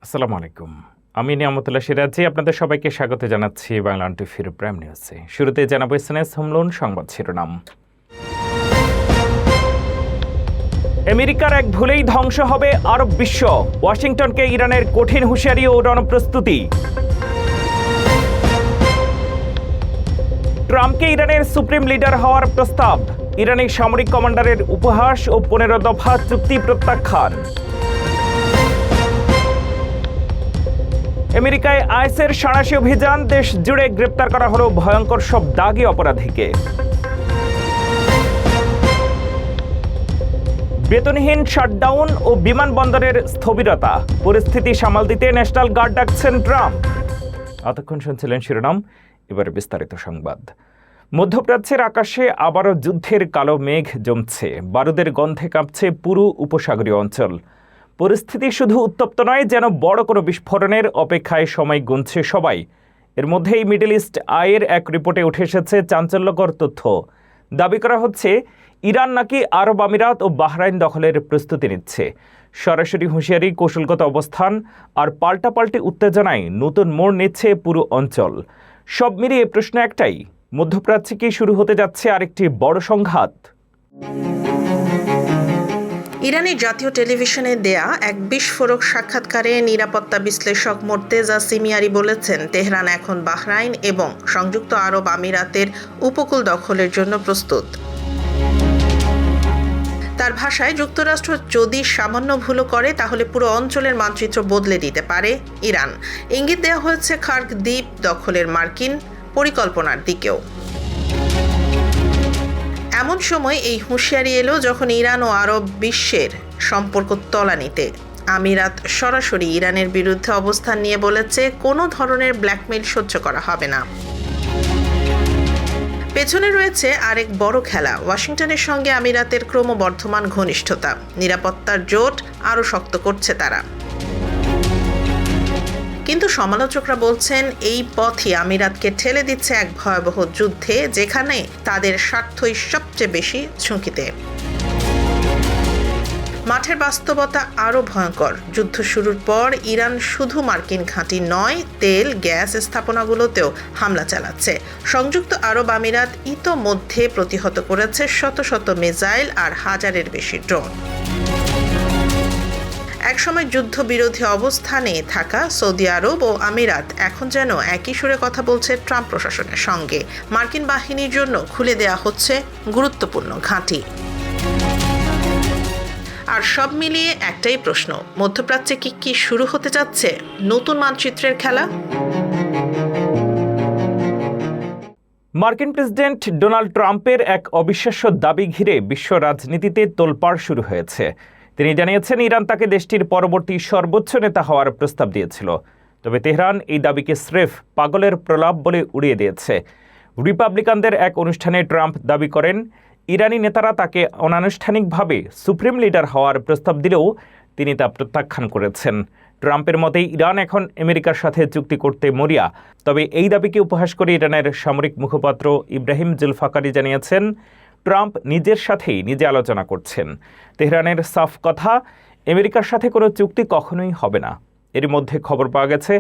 আসসালামু আলাইকুম। আমি নিয়ামতুল্লাহ সিরাজি আপনাদের সবাইকে স্বাগত জানাচ্ছি বাংলা টিভির প্রাইম নিউজে। শুরুতে জানাবো এসএনএস হোমলোন সংবাদ শিরোনাম। আমেরিকার এক ভুলেই ধ্বংস হবে আরব বিশ্ব, ওয়াশিংটনকে ইরানের কঠিন হুঁশিয়ারি ও রণপ্রস্তুতি। ট্রাম্পকে ইরানের সুপ্রিম লিডার হওয়ার প্রস্তাব, ইরানি সামরিক কমান্ডারের উপহাস ও 15 দফা চুক্তি প্রত্যাখ্যান। আমেরিকায় আইএসের সাঁড়াশি অভিযান, দেশ জুড়ে গ্রেপ্তার করা হলো ভয়ঙ্কর সব দাগী অপরাধীকে। বেতনহীন শাটডাউন ও বিমানবন্দরের স্থবিরতা, পরিস্থিতি সামাল দিতে ন্যাশনাল গার্ড ডাকছেন ট্রাম্প। এতক্ষণ শুনছিলেন শিরোনাম, এবারে বিস্তারিত সংবাদ। মধ্যপ্রাচ্যের আকাশে আবারও যুদ্ধের কালো মেঘ জমছে, বারুদের গন্ধে কাঁপছে পুরো উপসাগরীয় অঞ্চল। পরিস্থিতি শুধু উত্তপ্ত নয়, যেন বড় কোনো বিস্ফোরণের অপেক্ষায় সময় গুনছে সবাই। এর মধ্যেই মিডল ইস্ট আইয়ের এক রিপোর্টে উঠে এসেছে চাঞ্চল্যকর তথ্য। দাবি করা হচ্ছে ইরান নাকি আরব আমিরাত ও বাহরাইন দখলের প্রস্তুতি নিচ্ছে। সরাসরি হুঁশিয়ারি, কৌশলগত অবস্থান আর পাল্টাপাল্টি উত্তেজনায় নতুন মোড় নিচ্ছে পুরো অঞ্চল। সব মিলিয়ে প্রশ্ন একটাই, মধ্যপ্রাচ্যে কি শুরু হতে যাচ্ছে আরেকটি বড় সংঘাত? ইরানি জাতীয় টেলিভিশনে দেয়া এক বিস্ফোরক সাক্ষাৎকারে নিরাপত্তা বিশ্লেষক মোর্তেজা সিমিয়ারি বলেছেন, তেহরান এখন বাহরাইন এবং সংযুক্ত আরব আমিরাতের উপকূল দখলের জন্য প্রস্তুত। তার ভাষায়, যুক্তরাষ্ট্র যদি সামান্য ভুলও করে তাহলে পুরো অঞ্চলের মানচিত্র বদলে দিতে পারে ইরান। ইঙ্গিত দেওয়া হয়েছে খার্ক দ্বীপ দখলের মার্কিন পরিকল্পনার দিকেও। এমন সময় এই হুঁশিয়ারি এলো যখন ইরান ও আরব বিশ্বের সম্পর্ক তলানিতে। আমিরাত সরাসরি ইরানের বিরুদ্ধে অবস্থান নিয়ে বলেছে, কোনো ধরনের ব্ল্যাকমেইল সহ্য করা হবে না। পেছনে রয়েছে আরেক বড় খেলা, ওয়াশিংটনের সঙ্গে আমিরাতের ক্রমবর্ধমান ঘনিষ্ঠতা। নিরাপত্তার জোট আরও শক্ত করছে তারা। কিন্তু সমালোচকরা বলছেন, এই পথই আমিরাতকে ঠেলে দিচ্ছে এক ভয়াবহ যুদ্ধে, যেখানে তাদের স্বার্থই সবচেয়ে বেশি ঝুঁকিতে। মাঠের বাস্তবতা আরও ভয়ঙ্কর। যুদ্ধ শুরুর পর ইরান শুধু মার্কিন ঘাঁটি নয়, তেল গ্যাস স্থাপনাগুলোতেও হামলা চালাচ্ছে। সংযুক্ত আরব আমিরাত ইতোমধ্যে প্রতিহত করেছে শত শত মিসাইল আর হাজারের বেশি ড্রোন। একসময় যুদ্ধবিরোধী অবস্থানে থাকা সৌদি আরব ও আমিরাত এখন যেন একই সুরে কথা বলছে ট্রাম্প প্রশাসনের সঙ্গে। মার্কিন বাহিনীর জন্য খুলে দেয়া হচ্ছে গুরুত্বপূর্ণ ঘাঁটি। আর সব মিলিয়ে একটাই প্রশ্ন, মধ্যপ্রাচ্যে কি শুরু হতে যাচ্ছে নতুন মানচিত্রের খেলা? মার্কিন প্রেসিডেন্ট ডোনাল্ড ট্রাম্পের এক অবিশ্বাস্য দাবি ঘিরে বিশ্ব রাজনীতিতে তোলপাড় শুরু হয়েছে। তিনি জানিয়েছেন, ইরান তাকে দেশটির পরবর্তী সর্বোচ্চ নেতা হওয়ার প্রস্তাব দিয়েছিল। তবে তেহরান এই দাবিকে স্রেফ পাগলের প্রলাপ বলে উড়িয়ে দিয়েছে। রিপাবলিকানদের এক অনুষ্ঠানে ট্রাম্প দাবি করেন, ইরানি নেতারা তাকে অনানুষ্ঠানিকভাবে সুপ্রিম লিডার হওয়ার প্রস্তাব দিলেও তিনি তা প্রত্যাখ্যান করেছেন। ট্রাম্পের মতে ইরান এখন আমেরিকার সাথে চুক্তি করতে মরিয়া। তবে এই দাবিকে উপহাস করে ইরানের সামরিক মুখপাত্র ইব্রাহিম জুলফাকারি জানিয়েছেন, ট্রাম্প নিজের সাথেই নিজে আলোচনা করছেন। তেহরানের সাফ কথা, আমেরিকার সাথে কোনো চুক্তি কখনোই হবে না। এর মধ্যে খবর পাওয়া গেছে,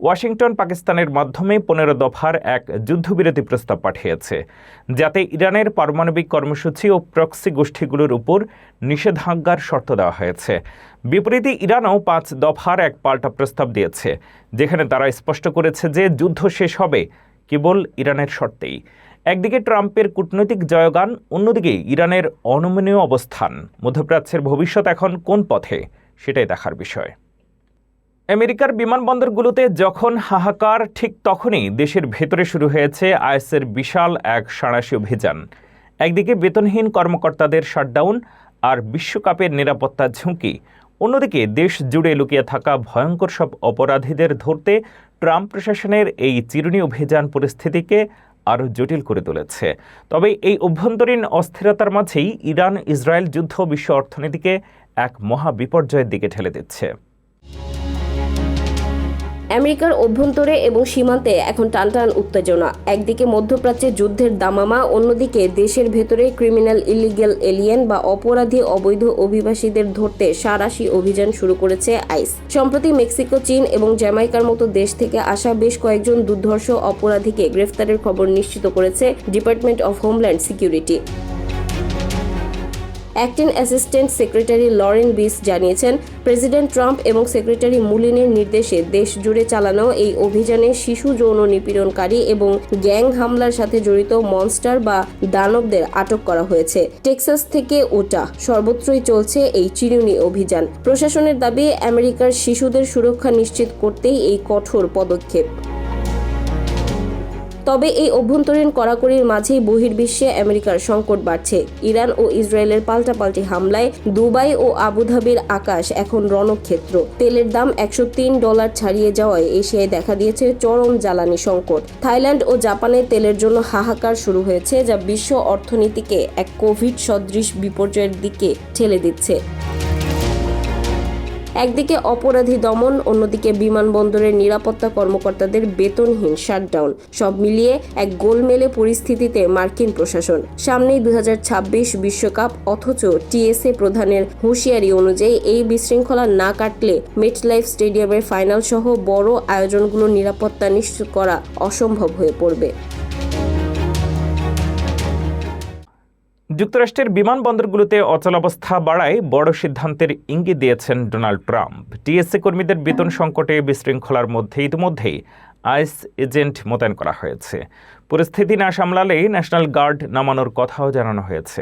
ওয়াশিংটন পাকিস্তানের মাধ্যমে 15 দফার এক যুদ্ধবিরতি প্রস্তাব পাঠিয়েছে, যাতে ইরানের পারমাণবিক কর্মসূচি ও প্রক্সি গোষ্ঠীগুলোর উপর নিষেধাজ্ঞার শর্ত দেওয়া হয়েছে। বিপরীতে ইরানও 5 দফার এক পাল্টা প্রস্তাব দিয়েছে, যেখানে তারা স্পষ্ট করেছে যে যুদ্ধ শেষ হবে কেবল ইরানের শর্তেই। একদিকে ট্রাম্পের কূটনৈতিক জয়গান, অন্যদিকে ইরানের অনমনীয় অবস্থান। মধ্যপ্রাচ্যের ভবিষ্যৎ এখন কোন পথে, সেটাই দেখার বিষয়। আমেরিকার বিমানবন্দরগুলোতে যখন হাহাকার, ঠিক তখনই দেশের ভেতরে শুরু হয়েছে আইএসের বিশাল এক সাঁড়াশি অভিযান। একদিকে বেতনহীন কর্মকর্তাদের শাটডাউন আর বিশ্বকাপের নিরাপত্তা ঝুঁকি, অন্যদিকে দেশ জুড়ে লুকিয়ে থাকা ভয়ঙ্কর সব অপরাধীদের ধরতে ট্রাম্প প্রশাসনের এই চিরুনি অভিযান পরিস্থিতিকে আরও জটিল করে তুলেছে। তবে এই অভ্যন্তরীণ অস্থিরতার মাঝেই ইরান ইসরায়েল যুদ্ধ বিশ্ব অর্থনীতিকে এক মহা বিপর্যয়ের দিকে ঠেলে দিচ্ছে। আমেরিকার অভ্যন্তরে এবং সীমান্তে এখন টানটান উত্তেজনা। একদিকে মধ্যপ্রাচ্যে যুদ্ধের দামামা, অন্যদিকে দেশের ভেতরে ক্রিমিনাল, ইলিগ্যাল এলিয়েন বা অপরাধী অবৈধ অভিবাসীদের ধরতে সাঁড়াশি অভিযান শুরু করেছে আইস। সম্প্রতি মেক্সিকো, চীন এবং জ্যামাইকার মতো দেশ থেকে আসা বেশ কয়েকজন দুর্ধর্ষ অপরাধীকে গ্রেফতারের খবর নিশ্চিত করেছে Department of Homeland Security. Acting assistant secretary Lauren Bis জানিয়েছেন, প্রেসিডেন্ট ট্রাম্প এবং সেক্রেটারি মুলিনের নির্দেশে দেশ জুড়ে চালানো এই অভিযানে শিশু যৌন নিপীড়নকারী এবং গ্যাং হামলার সাথে জড়িত মনস্টার বা দানবদের আটক করা হয়েছে। টেক্সাস থেকে ওটা সর্বত্রই চলছে এই চিরুনি অভিযান। প্রশাসনের দাবি, আমেরিকার শিশুদের সুরক্ষা নিশ্চিত করতেই এই কঠোর পদক্ষেপ। তবে এই অভ্যন্তরীণ কড়াকড়ির মাঝেই বহির্বিশ্বে আমেরিকার সংকট বাড়ছে। ইরান ও ইসরায়েলের পাল্টাপাল্টি হামলায় দুবাই ও আবুধাবির আকাশ এখন রণক্ষেত্র। তেলের দাম $103 ছাড়িয়ে যাওয়ায় এশিয়ায় দেখা দিয়েছে চরম জ্বালানি সংকট। থাইল্যান্ড ও জাপানে তেলের জন্য হাহাকার শুরু হয়েছে, যা বিশ্ব অর্থনীতিকে এক কোভিড সদৃশ বিপর্যয়ের দিকে ঠেলে দিচ্ছে। একদিকে অপরাধী দমন, অন্যদিকে বিমানবন্দরের নিরাপত্তা কর্মকর্তাদের বেতনহীন শাটডাউন। সব মিলিয়ে এক গোলমেলে পরিস্থিতিতে মার্কিন প্রশাসন। সামনেই 2026 বিশ্বকাপ, অথচ টিএসএ প্রধানের হুঁশিয়ারি অনুযায়ী এই বিশৃঙ্খলা না কাটলে মেটলাইফ স্টেডিয়ামের ফাইনাল সহ বড় আয়োজনগুলোর নিরাপত্তা নিশ্চিত করা অসম্ভব হয়ে পড়বে। যুক্তরাষ্ট্রের বিমানবন্দরগুলোতে অচলাবস্থা বাড়ায় বড় সিদ্ধান্তের ইঙ্গিত দিয়েছেন ডোনাল্ড ট্রাম্প। টিএসএ কর্মীদের বেতন সংকটে বিশৃঙ্খলার মধ্যে ইতিমধ্যেই আইস এজেন্ট মোতায়েন করা হয়েছে। পরিস্থিতি না সামলালে ন্যাশনাল গার্ড নামানোর কথাও জানানো হয়েছে।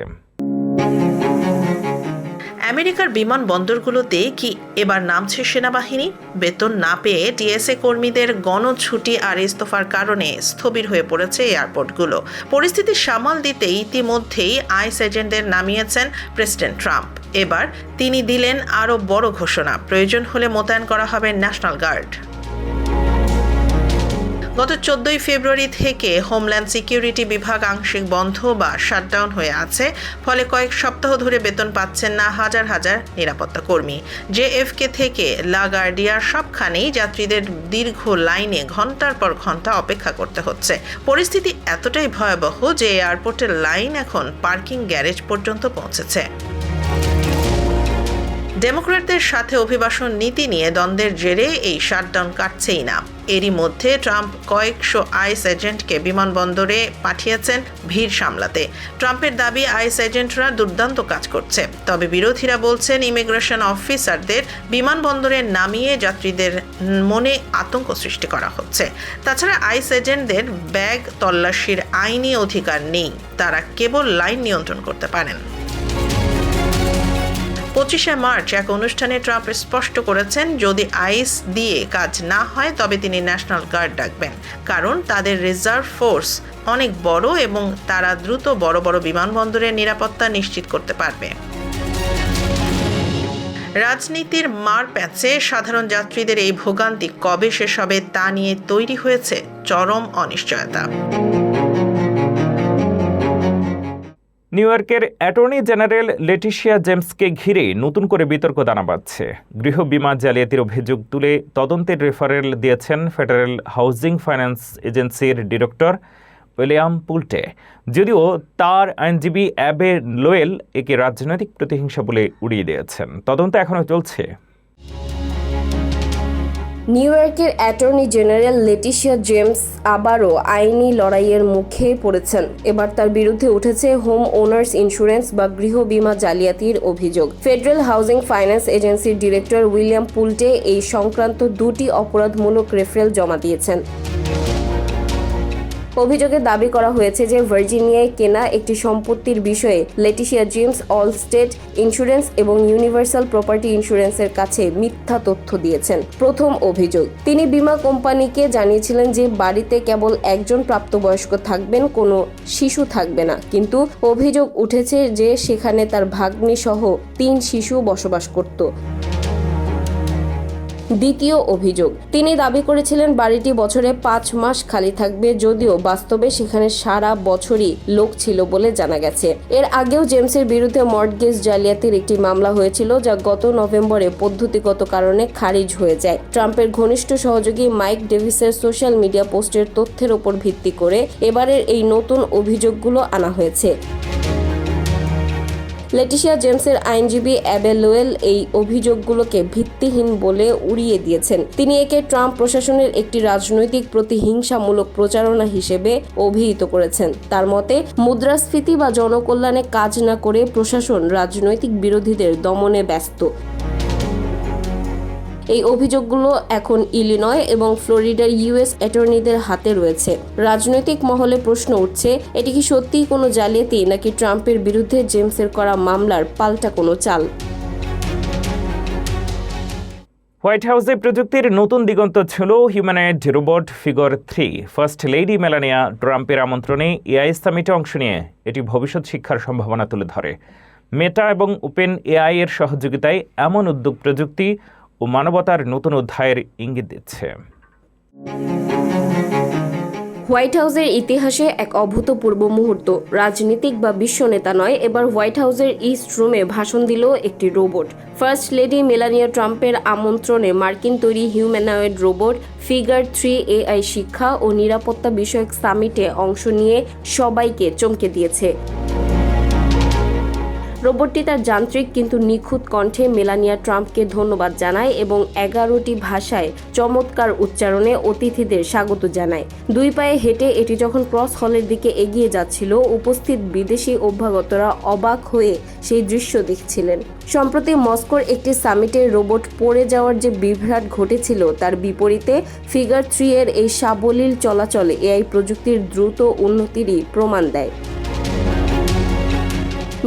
আমেরিকার বিমানবন্দরগুলোতে কি এবার নামছে সেনাবাহিনী? বেতন না পেয়ে টিএসএ কর্মীদের গণছুটি আর ইস্তফার কারণে স্থবির হয়ে পড়েছে এয়ারপোর্টগুলো। পরিস্থিতি সামাল দিতে ইতিমধ্যেই আইস এজেন্টদের নামিয়েছেন প্রেসিডেন্ট ট্রাম্প। এবার তিনি দিলেন আরও বড় ঘোষণা, প্রয়োজন হলে মোতায়েন করা হবে ন্যাশনাল গার্ড। গত 14 ফেব্রুয়ারি থেকে হোমল্যান্ড সিকিউরিটি বিভাগ আংশিক বন্ধ বা শাটডাউন হয়ে আছে। ফলে কয়েক সপ্তাহ ধরে বেতন পাচ্ছেন না হাজার হাজার নিরাপত্তা কর্মী। জেএফকে থেকে লা গার্ডিয়ার সবখানেই যাত্রীদের দীর্ঘ লাইনে ঘন্টার পর ঘন্টা অপেক্ষা করতে হচ্ছে। পরিস্থিতি এতটাই ভয়াবহ যে এয়ারপোর্টের লাইন এখন পার্কিং গ্যারেজ পর্যন্ত পৌঁছেছে। ডেমোক্র্যাটদের সাথে অভিবাসন নীতি নিয়ে দ্বন্দ্বের জেরে এই শাটডাউন কাটছেই না। এরই মধ্যে ট্রাম্প কয়েকশো আইস এজেন্টকে বিমানবন্দরে পাঠিয়েছেন ভিড় সামলাতে। ট্রাম্পের দাবি, আইস এজেন্টরা দুর্দান্ত কাজ করছে। তবে বিরোধীরা বলছেন, ইমিগ্রেশন অফিসারদের বিমানবন্দরে নামিয়ে যাত্রীদের মনে আতঙ্ক সৃষ্টি করা হচ্ছে। তাছাড়া আইস এজেন্টদের ব্যাগ তল্লাশির আইনি অধিকার নেই, তারা কেবল লাইন নিয়ন্ত্রণ করতে পারেন। 25শে মার্চ এক অনুষ্ঠানে ট্রাম্প স্পষ্ট করেছেন, যদি আইস দিয়ে কাজ না হয় তবে তিনি ন্যাশনাল গার্ড ডাকবেন, কারণ তাদের রিজার্ভ ফোর্স অনেক বড় এবং তারা দ্রুত বড় বড় বিমানবন্দরের নিরাপত্তা নিশ্চিত করতে পারবে। রাজনীতির মার প্যাঁচে সাধারণ যাত্রীদের এই ভোগান্তি কবে শেষ হবে তা নিয়ে তৈরি হয়েছে চরম অনিশ্চয়তা। নিউ ইয়র্কের অ্যাটর্নি জেনারেল লেটিশিয়া জেমসকে ঘিরে নতুন করে বিতর্ক দানা বাঁধছে। গৃহ বীমা জালিয়াতির অভিযোগ তুলে তদন্তের রেফারেল দিয়েছেন ফেডারেল হাউজিং ফাইন্যান্স এজেন্সির ডিরেক্টর উইলিয়াম পুলটে। যদিও তার আইনজীবী অ্যাবে লোয়েল একে রাজনৈতিক প্রতিহিংসা বলে উড়িয়ে দিয়েছেন। তদন্ত এখনও চলছে। নিউ ইয়র্কের অ্যাটর্নি জেনারেল লেটিশিয়া জেমস আবারও আইনি লড়াইয়ের মুখে পড়েছেন। এবার তার বিরুদ্ধে উঠেছে হোম ওনার্স ইন্স্যুরেন্স বা গৃহ বীমা জালিয়াতির অভিযোগ। ফেডারেল হাউজিং ফাইন্যান্স এজেন্সির ডিরেক্টর উইলিয়াম পুলটে এই সংক্রান্ত 2টি অপরাধমূলক রেফারেল জমা দিয়েছেন। অভিযোগে দাবি করা হয়েছে যে ভার্জিনিয়ায় কেনা একটি সম্পত্তির বিষয়ে Letitia James all state insurance এবং ইউনিভার্সাল প্রপার্টি ইন্স্যুরেন্সের কাছে মিথ্যা তথ্য দিয়েছেন। প্রথম অভিযোগ, তিনি বীমা কোম্পানিকে জানিয়েছিলেন যে বাড়িতে কেবল একজন প্রাপ্তবয়স্ক থাকবেন, কোনো শিশু থাকবে না। কিন্তু অভিযোগ উঠেছে যে সেখানে তার ভাগ্নি সহ 3 শিশু বসবাস করত। দ্বিতীয় অভিযোগ, তিনি দাবি করেছিলেন বাড়িটি বছরে 5 মাস খালি থাকবে, যদিও বাস্তবে সেখানে সারা বছরই লোক ছিল বলে জানা গেছে। এর আগেও জেমসের বিরুদ্ধে মর্টগেজ জালিয়াতির একটি মামলা হয়েছিল, যা গত নভেম্বরে পদ্ধতিগত কারণে খারিজ হয়ে যায়। ট্রাম্পের ঘনিষ্ঠ সহযোগী মাইক ডেভিসের সোশ্যাল মিডিয়া পোস্টের তথ্যের উপর ভিত্তি করে এবারের এই নতুন অভিযোগগুলো আনা হয়েছে। লেটিশিয়া জেমসের আইনজীবী অ্যাবে লোয়েল এই অভিযোগগুলোকে ভিত্তিহীন বলে উড়িয়ে দিয়েছেন। তিনি একে ট্রাম্প প্রশাসনের একটি রাজনৈতিক প্রতিহিংসামূলক প্রচারণা হিসেবে অভিহিত করেছেন। তার মতে, মুদ্রাস্ফীতি বা জনকল্যাণে কাজ না করে প্রশাসন রাজনৈতিক বিরোধীদের দমনে ব্যস্ত। এই অভিযোগগুলো এখন ইলিনয় এবং ফ্লোরিডার ইউএস অ্যাটর্নিদের হাতে রয়েছে। রাজনৈতিক মহলে প্রশ্ন উঠছে, এটি কি সত্যিই কোনো জালিয়াতি, নাকি ট্রাম্পের বিরুদ্ধে জেমসের করা মামলার পাল্টা কোনো চাল? হোয়াইট হাউসে প্রযুক্তির নতুন দিগন্ত ছিল humanoid robot figure 3। First lady Melania ট্রাম্পের আমন্ত্রণে এআই সামিটে অংশ নিয়ে এটি ভবিষ্যৎ শিক্ষার সম্ভাবনা তুলে ধরে। মেটা এবং ওপেন এআই এর সহযোগিতায় এমন উদ্যোগ প্রযুক্তি ও মানবতার নতুন অধ্যায়ের ইঙ্গিত দিচ্ছে। হোয়াইট হাউসের ইতিহাসে এক অভূতপূর্ব মুহূর্ত। রাজনীতিক বা বিশ্ব নেতা নয়, এবার হোয়াইট হাউসের ইস্ট রুমে ভাষণ দিল একটি রোবট। ফার্স্ট লেডি মেলানিয়া ট্রাম্পের আমন্ত্রণে মার্কিন তৈরি হিউম্যানয়েড রোবট ফিগার 3 এআই শিক্ষা ও নিরাপত্তা বিষয়ক সামিটে অংশ নিয়ে সবাইকে চমকে দিয়েছে। রোবটটি তার যান্ত্রিক কিন্তু নিখুঁত কণ্ঠে মেলানিয়া ট্রাম্পকে ধন্যবাদ জানায় এবং 11টি ভাষায় চমৎকার উচ্চারণে অতিথিদের স্বাগত জানায়। 2 পায়ে হেঁটে এটি যখন ক্রস হলের দিকে এগিয়ে যাচ্ছিল, উপস্থিত বিদেশি অভ্যাগতরা অবাক হয়ে সেই দৃশ্য দেখছিলেন। সম্প্রতি মস্কোর একটি সামিটে রোবট পড়ে যাওয়ার যে বিভ্রাট ঘটেছিল, তার বিপরীতে ফিগার 3 এর এই সাবলীল চলাচলে এআই প্রযুক্তির দ্রুত উন্নতিরই প্রমাণ দেয়।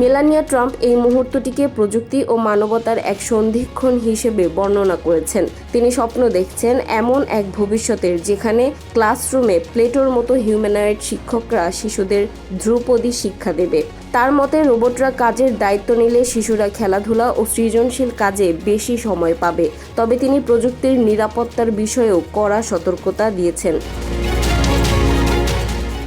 মেলানিয়া ট্রাম্প এই মুহূর্তটিকে প্রযুক্তি ও মানবতার এক সন্ধিক্ষণ হিসেবে বর্ণনা করেছেন। তিনি স্বপ্ন দেখছেন এমন এক ভবিষ্যতের যেখানে ক্লাসরুমে প্লেটোর মতো হিউম্যানয়েড শিক্ষকরা শিশুদের ধ্রুপদী শিক্ষা দেবে। তার মতে, রোবটরা কাজের দায়িত্ব নিলে শিশুরা খেলাধুলা ও সৃজনশীল কাজে বেশি সময় পাবে। তবে তিনি প্রযুক্তির নিরাপত্তার বিষয়েও কড়া সতর্কতা দিয়েছেন।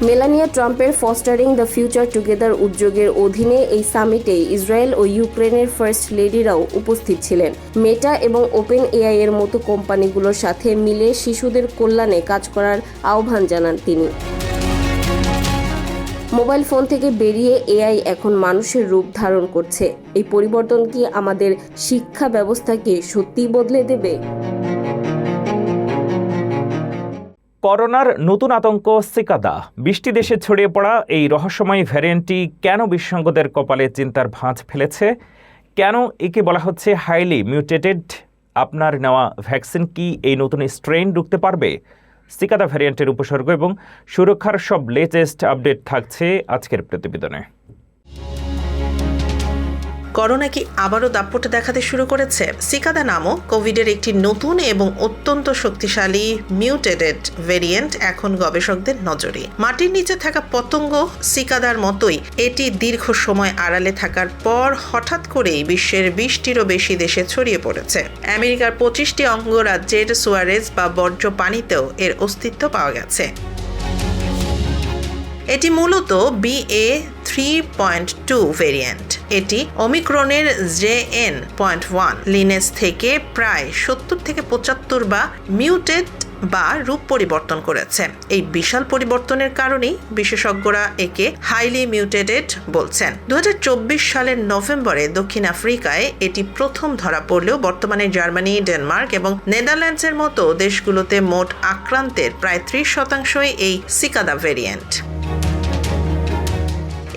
মেলানিয়া ট্রাম্পের ফস্টারিং দ্য ফিউচার টুগেদার উদ্যোগের অধীনে এই সামিটে ইসরায়েল ও ইউক্রেনের ফার্স্ট লেডিরাও উপস্থিত ছিলেন। মেটা এবং ওপেন এআই এর মতো কোম্পানিগুলোর সাথে মিলে শিশুদের কল্যাণে কাজ করার আহ্বান জানান তিনি। মোবাইল ফোন থেকে বেরিয়ে এআই এখন মানুষের রূপ ধারণ করছে। এই পরিবর্তন কি আমাদের শিক্ষা ব্যবস্থাকে সত্যিই বদলে দেবে? করোনার নতুন আতঙ্ক সিকাদা। 20টি দেশে ছড়িয়ে পড়া এই রহস্যময় ভ্যারিয়েন্টটি কেন বিশেষজ্ঞদের কপালে চিন্তার ভাঁজ ফেলেছে? কেন একে বলা হচ্ছে হাইলি মিউটেটেড? আপনার নেওয়া ভ্যাকসিন কি এই নতুন স্ট্রেইন রুখতে পারবে? সিকাদা ভ্যারিয়েন্টের উপসর্গ এবং সুরক্ষার সব লেটেস্ট আপডেট থাকছে আজকের প্রতিবেদনে। করোনা কি আবারও দাপট দেখাতে শুরু করেছে? সিকাদা নামক কোভিডের একটি নতুন এবং অত্যন্ত শক্তিশালী মিউটেটেড ভেরিয়েন্ট এখন গবেষকদের নজরে। মাটির নিচে থাকা পতঙ্গ সিকাদার মতোই এটি দীর্ঘ সময় আড়ালে থাকার পর হঠাৎ করেই বিশ্বের 20টিরও বেশি দেশে ছড়িয়ে পড়েছে। আমেরিকার 25টি অঙ্গরাজ্যের সুয়ারেজ বা বর্জ্য পানিতেও এর অস্তিত্ব পাওয়া গেছে। এটি মূলত BA.3.2 ভেরিয়েন্ট। এটি ওমিক্রনের JN.1 লিনেজ থেকে প্রায় 70 থেকে 75 বা মিউটেট বা রূপ পরিবর্তন করেছে। এই বিশাল পরিবর্তনের কারণেই বিশেষজ্ঞরা একে হাইলি মিউটেটেড বলছেন। 2024 সালের নভেম্বরে দক্ষিণ আফ্রিকায় এটি প্রথম ধরা পড়লেও বর্তমানে জার্মানি, ডেনমার্ক এবং নেদারল্যান্ডসের মতো দেশগুলোতে মোট আক্রান্তের প্রায় 30% এই সিকাদা ভেরিয়েন্ট।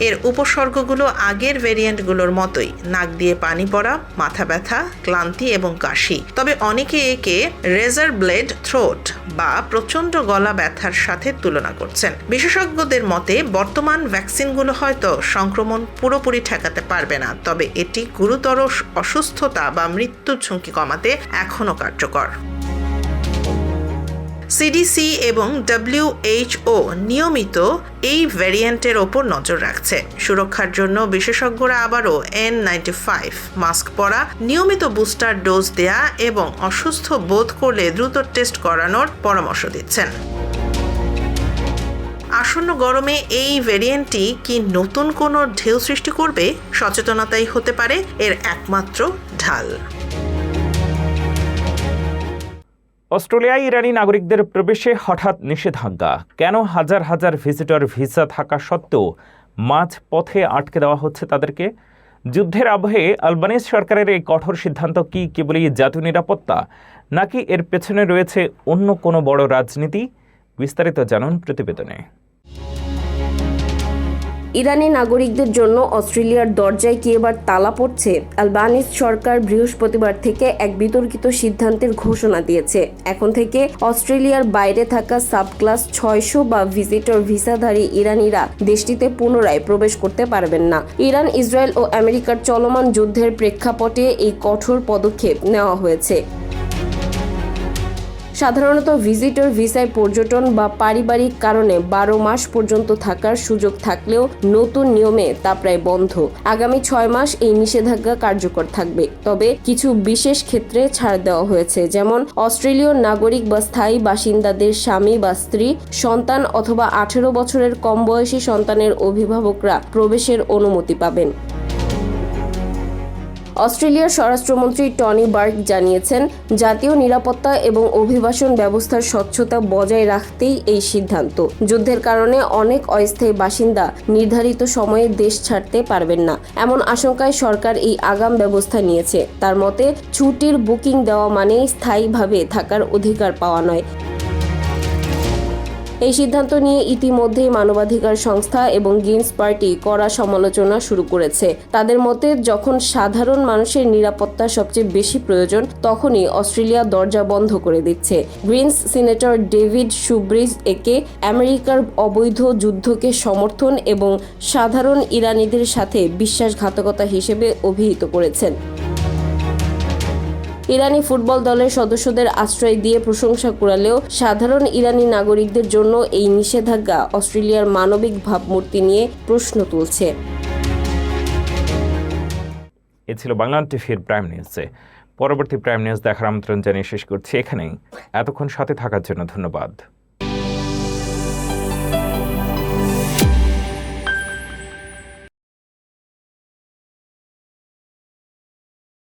এর উপসর্গগুলো আগের ভেরিয়েন্টগুলোর মতোই, নাক দিয়ে পানি পড়া, মাথা ব্যথা, ক্লান্তি এবং কাশি। তবে অনেকে একে রেজার ব্লেড থ্রোট বা প্রচণ্ড গলা ব্যথার সাথে তুলনা করছেন। বিশেষজ্ঞদের মতে বর্তমান ভ্যাকসিনগুলো হয়তো সংক্রমণ পুরোপুরি ঠেকাতে পারবে না, তবে এটি গুরুতর অসুস্থতা বা মৃত্যুর ঝুঁকি কমাতে এখনও কার্যকর। সিডিসি এবং WHO নিয়মিত এই ভ্যারিয়েন্টের ওপর নজর রাখছে। সুরক্ষার জন্য বিশেষজ্ঞরা আবারও N95 মাস্ক পরা, নিয়মিত বুস্টার ডোজ দেয়া এবং অসুস্থ বোধ করলে দ্রুত টেস্ট করানোর পরামর্শ দিচ্ছেন। আসন্ন গরমে এই ভ্যারিয়েন্টটি কি নতুন কোনো ঢেউ সৃষ্টি করবে? সচেতনতাই হতে পারে এর একমাত্র ঢাল। অস্ট্রেলিয়ায় ইরানি নাগরিকদের প্রবেশে হঠাৎ নিষেধাজ্ঞা। কেন হাজার হাজার ভিজিটর ভিসা থাকা সত্ত্বেও মাঝ পথে আটকে দেওয়া হচ্ছে তাদেরকে? যুদ্ধের আবহে আলবানিজ সরকারের এই কঠোর সিদ্ধান্ত কি কেবলই জাতীয় নিরাপত্তা, নাকি এর পেছনে রয়েছে অন্য কোনো বড় রাজনীতি? বিস্তারিত জানুন প্রতিবেদনে। ইরানি নাগরিকদের জন্য অস্ট্রেলিয়ার দরজায় কি এবার তালা পড়ছে? আলবানিজ সরকার বৃহস্পতিবার থেকে এক বিতর্কিত সিদ্ধান্তের ঘোষণা দিয়েছে। এখন থেকে অস্ট্রেলিয়ার বাইরে থাকা সাবক্লাস 600 বা ভিজিটর ভিসাধারী ইরানিরা দেশটিতে পুনরায় প্রবেশ করতে পারবেন না। ইরান, ইসরায়েল ও আমেরিকার চলমান যুদ্ধের প্রেক্ষাপটে এই কঠোর পদক্ষেপ নেওয়া হয়েছে। সাধারণত ভিজিটর ভিসায় পর্যটন বা পারিবারিক কারণে 12 মাস পর্যন্ত থাকার সুযোগ থাকলেও নতুন নিয়মে তা প্রায় বন্ধ। আগামী 6 মাস এই নিষেধাজ্ঞা কার্যকর থাকবে, তবে কিছু বিশেষ ক্ষেত্রে ছাড় দেওয়া হয়েছে, যেমন অস্ট্রেলীয় নাগরিক বা স্থায়ী বাসিন্দাদের স্বামী বা স্ত্রী, সন্তান অথবা 18 বছরের কম বয়সী সন্তানের অভিভাবকরা প্রবেশের অনুমতি পাবেন। অস্ট্রেলিয়ার স্বরাষ্ট্রমন্ত্রী টনি বার্ক জানিয়েছেন, জাতীয় নিরাপত্তা এবং অভিবাসন ব্যবস্থার স্বচ্ছতা বজায় রাখতেই এই সিদ্ধান্ত। যুদ্ধের কারণে অনেক অস্থায়ী বাসিন্দা নির্ধারিত সময়ে দেশ ছাড়তে পারবেন না, এমন আশঙ্কায় সরকার এই আগাম ব্যবস্থা নিয়েছে। তার মতে, ছুটির বুকিং দেওয়া মানেই স্থায়ীভাবে থাকার অধিকার পাওয়া নয়। এই সিদ্ধান্ত নিয়ে ইতিমধ্যেই মানবাধিকার সংস্থা এবং গ্রিনস পার্টি কড়া সমালোচনা শুরু করেছে। তাদের মতে, যখন সাধারণ মানুষের নিরাপত্তা সবচেয়ে বেশি প্রয়োজন, তখনই অস্ট্রেলিয়া দরজা বন্ধ করে দিচ্ছে। গ্রিনস সিনেটর ডেভিড শুব্রিজ একে আমেরিকার অবৈধ যুদ্ধকে সমর্থন এবং সাধারণ ইরানিদের সাথে বিশ্বাসঘাতকতা হিসেবে অভিহিত করেছেন। ইরানি ফুটবল দলের সদস্যদের আশ্রয় দিয়ে প্রশংসা কুড়ালেও সাধারণ ইরানি নাগরিকদের জন্য এই নিষেধাজ্ঞা অস্ট্রেলিয়ার মানবিক ভাবমূর্তি নিয়ে প্রশ্ন তুলছে। এ ছিল বাংলা টিভির প্রাইম নিউজে। পরবর্তী প্রাইম নিউজ দেখার আমন্ত্রণ জানিয়ে শেষ করছি এখানেই। এতক্ষণ সাথে থাকার জন্য ধন্যবাদ।